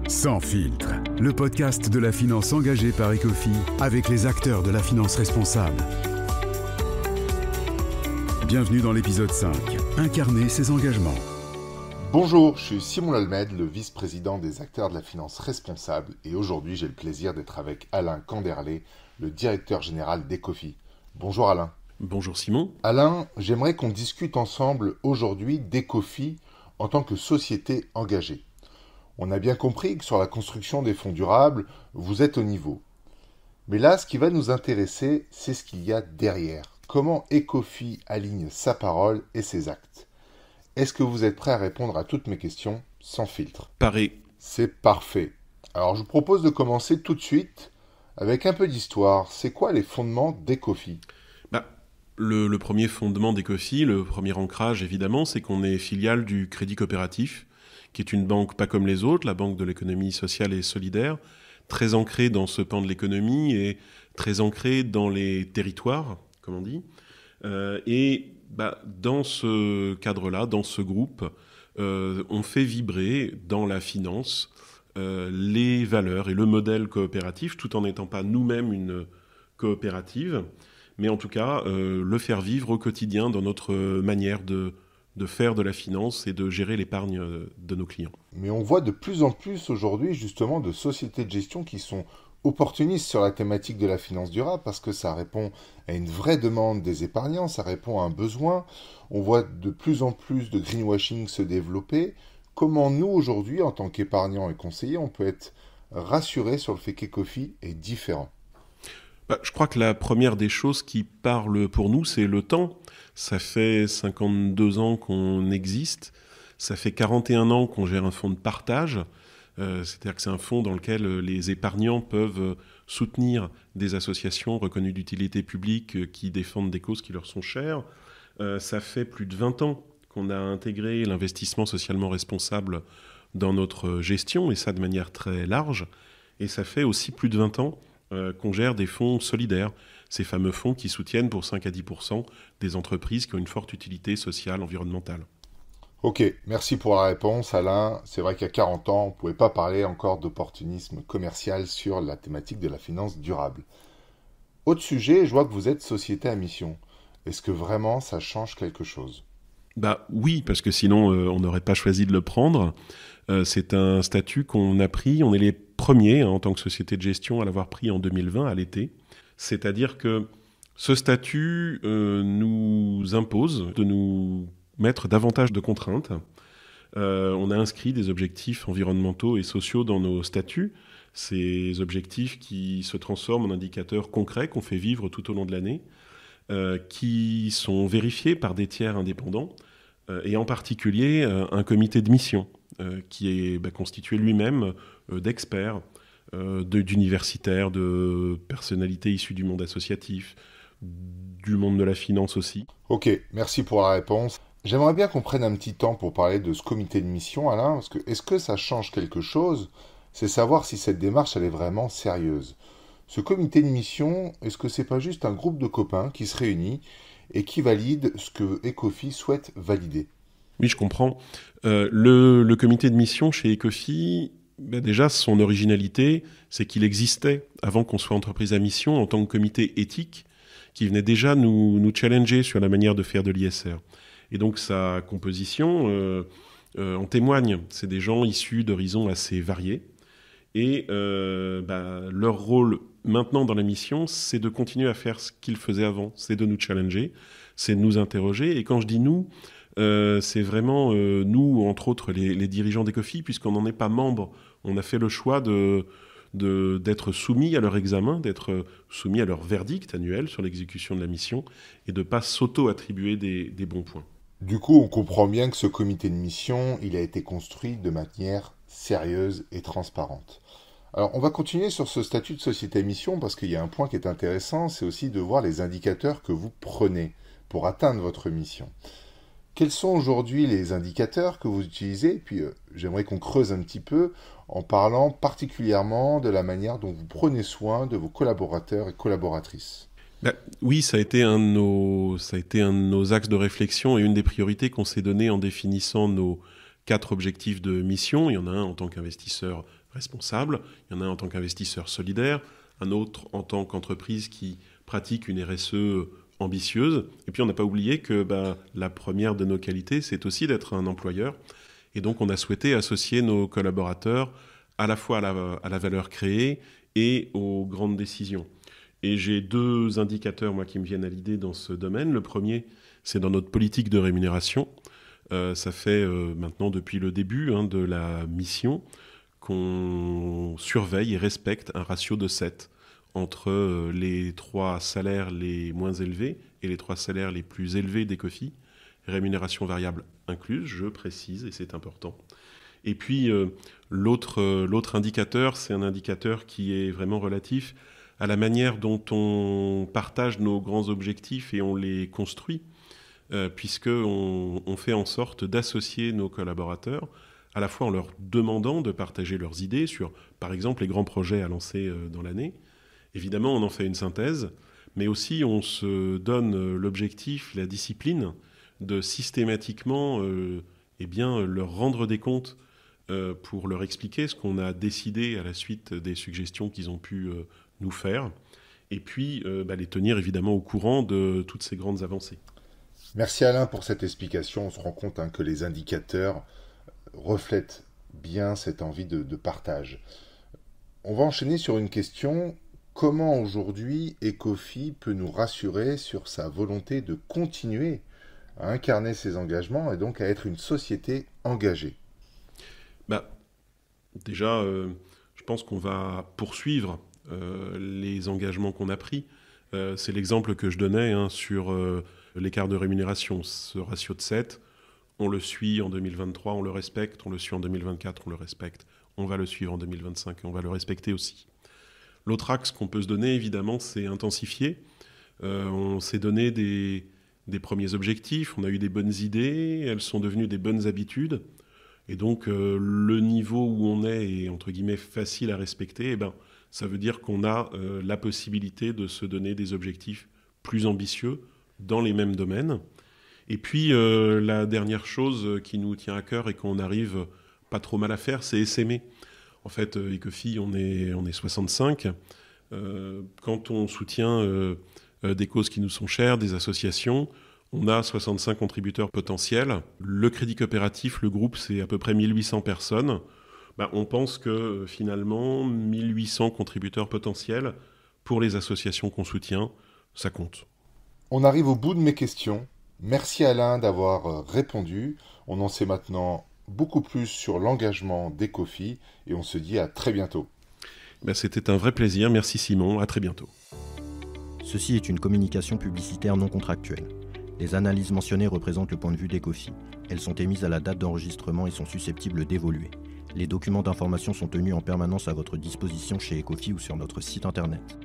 Sans filtre, le podcast de la finance engagée par Ecofi avec les acteurs de la finance responsable. Bienvenue dans l'épisode 5, incarner ses engagements. Bonjour, je suis Simon Lalmède, le vice-président des acteurs de la finance responsable et aujourd'hui j'ai le plaisir d'être avec Alain Canderlé, le directeur général d'Ecofi. Bonjour Alain. Bonjour Simon. Alain, j'aimerais qu'on discute ensemble aujourd'hui d'Ecofi en tant que société engagée. On a bien compris que sur la construction des fonds durables, vous êtes au niveau. Mais là, ce qui va nous intéresser, c'est ce qu'il y a derrière. Comment Ecofi aligne sa parole et ses actes. Est-ce que vous êtes prêt à répondre à toutes mes questions sans filtre ? Paré. C'est parfait. Alors je vous propose de commencer tout de suite avec un peu d'histoire. C'est quoi les fondements d'Ecofi ? Le premier fondement d'Ecofi, le premier ancrage évidemment, c'est qu'on est filiale du Crédit Coopératif, qui est une banque pas comme les autres, la banque de l'économie sociale et solidaire, très ancrée dans ce pan de l'économie et très ancrée dans les territoires, comme on dit. Dans ce cadre-là, dans ce groupe, on fait vibrer dans la finance les valeurs et le modèle coopératif, tout en n'étant pas nous-mêmes une coopérative, mais en tout cas le faire vivre au quotidien dans notre manière de faire de la finance et de gérer l'épargne de nos clients. Mais on voit de plus en plus aujourd'hui justement de sociétés de gestion qui sont opportunistes sur la thématique de la finance durable parce que ça répond à une vraie demande des épargnants, ça répond à un besoin. On voit de plus en plus de greenwashing se développer. Comment nous aujourd'hui, en tant qu'épargnants et conseillers, on peut être rassurés sur le fait qu'Ecofi est différent ? Je crois que la première des choses qui parle pour nous, c'est le temps. Ça fait 52 ans qu'on existe, ça fait 41 ans qu'on gère un fonds de partage, c'est-à-dire que c'est un fonds dans lequel les épargnants peuvent soutenir des associations reconnues d'utilité publique qui défendent des causes qui leur sont chères. Ça fait plus de 20 ans qu'on a intégré l'investissement socialement responsable dans notre gestion, et ça de manière très large. Et ça fait aussi plus de 20 ans qu'on gère des fonds solidaires, ces fameux fonds qui soutiennent pour 5 à 10% des entreprises qui ont une forte utilité sociale, environnementale. Ok, merci pour la réponse Alain. C'est vrai qu'à 40 ans, on ne pouvait pas parler encore d'opportunisme commercial sur la thématique de la finance durable. Autre sujet, je vois que vous êtes société à mission. Est-ce que vraiment ça change quelque chose ? Oui, parce que sinon on n'aurait pas choisi de le prendre. C'est un statut qu'on a pris, on est les premiers en tant que société de gestion à l'avoir pris en 2020 à l'été. C'est-à-dire que ce statut nous impose de nous mettre davantage de contraintes. On a inscrit des objectifs environnementaux et sociaux dans nos statuts. Ces objectifs qui se transforment en indicateurs concrets qu'on fait vivre tout au long de l'année, qui sont vérifiés par des tiers indépendants, et en particulier un comité de mission qui est constitué lui-même d'experts, d'universitaires, de personnalités issues du monde associatif, du monde de la finance aussi. Ok, merci pour la réponse. J'aimerais bien qu'on prenne un petit temps pour parler de ce comité de mission, Alain, parce que est-ce que ça change quelque chose ? C'est savoir si cette démarche elle est vraiment sérieuse. Ce comité de mission, est-ce que c'est pas juste un groupe de copains qui se réunit et qui valide ce que Ecofi souhaite valider ? Oui, je comprends. Le comité de mission chez Ecofi, déjà, son originalité, c'est qu'il existait avant qu'on soit entreprise à mission en tant que comité éthique qui venait déjà nous challenger sur la manière de faire de l'ISR. Et donc, sa composition en témoigne. C'est des gens issus d'horizons assez variés. Et leur rôle maintenant dans la mission, c'est de continuer à faire ce qu'ils faisaient avant. C'est de nous challenger, c'est de nous interroger. Et quand je dis nous, c'est vraiment nous, entre autres, les dirigeants d'Ecofi, puisqu'on n'en est pas membre. On a fait le choix d'être soumis à leur examen, d'être soumis à leur verdict annuel sur l'exécution de la mission et de ne pas s'auto-attribuer des bons points. Du coup, on comprend bien que ce comité de mission, il a été construit de manière sérieuse et transparente. Alors, on va continuer sur ce statut de société à mission parce qu'il y a un point qui est intéressant, c'est aussi de voir les indicateurs que vous prenez pour atteindre votre mission. Quels sont aujourd'hui les indicateurs que vous utilisez ? Puis, j'aimerais qu'on creuse un petit peu en parlant particulièrement de la manière dont vous prenez soin de vos collaborateurs et collaboratrices. Oui, ça a été un de nos axes de réflexion et une des priorités qu'on s'est données en définissant nos 4 objectifs de mission. Il y en a un en tant qu'investisseur responsable, il y en a un en tant qu'investisseur solidaire, un autre en tant qu'entreprise qui pratique une RSE ambitieuse. Et puis on n'a pas oublié que la première de nos qualités, c'est aussi d'être un employeur. Et donc on a souhaité associer nos collaborateurs à la fois à la valeur créée et aux grandes décisions. Et j'ai 2 indicateurs, moi, qui me viennent à l'idée dans ce domaine. Le premier, c'est dans notre politique de rémunération. Ça fait maintenant depuis le début de la mission qu'on surveille et respecte un ratio de 7 entre les 3 salaires les moins élevés et les 3 salaires les plus élevés d'Ecofi, rémunération variable incluse, je précise, et c'est important. Et puis l'autre indicateur, c'est un indicateur qui est vraiment relatif à la manière dont on partage nos grands objectifs et on les construit, puisqu'on fait en sorte d'associer nos collaborateurs, à la fois en leur demandant de partager leurs idées sur, par exemple, les grands projets à lancer dans l'année. Évidemment, on en fait une synthèse, mais aussi on se donne l'objectif, la discipline, de systématiquement leur rendre des comptes pour leur expliquer ce qu'on a décidé à la suite des suggestions qu'ils ont pu nous faire, et puis les tenir évidemment au courant de toutes ces grandes avancées. Merci Alain pour cette explication. On se rend compte que les indicateurs reflètent bien cette envie de partage. On va enchaîner sur une question. Comment aujourd'hui Ecofi peut nous rassurer sur sa volonté de continuer à incarner ses engagements et donc à être une société engagée ? Déjà, je pense qu'on va poursuivre les engagements qu'on a pris. C'est l'exemple que je donnais sur l'écart de rémunération. Ce ratio de 7, on le suit en 2023, on le respecte, on le suit en 2024, on le respecte. On va le suivre en 2025 et on va le respecter aussi. L'autre axe qu'on peut se donner, évidemment, c'est intensifier. On s'est donné des premiers objectifs, on a eu des bonnes idées, elles sont devenues des bonnes habitudes. Et donc, le niveau où on est entre guillemets, facile à respecter, ça veut dire qu'on a la possibilité de se donner des objectifs plus ambitieux dans les mêmes domaines. Et puis, la dernière chose qui nous tient à cœur et qu'on arrive pas trop mal à faire, c'est essaimer. En fait, Ecofi, on est 65. Quand on soutient des causes qui nous sont chères, des associations, on a 65 contributeurs potentiels. Le Crédit Coopératif, le groupe, c'est à peu près 1800 personnes. On pense que finalement, 1800 contributeurs potentiels pour les associations qu'on soutient, ça compte. On arrive au bout de mes questions. Merci Alain d'avoir répondu. On en sait maintenant beaucoup plus sur l'engagement d'Ecofi et on se dit à très bientôt. C'était un vrai plaisir. Merci Simon. À très bientôt. Ceci est une communication publicitaire non contractuelle. Les analyses mentionnées représentent le point de vue d'Ecofi. Elles sont émises à la date d'enregistrement et sont susceptibles d'évoluer. Les documents d'information sont tenus en permanence à votre disposition chez Ecofi ou sur notre site internet.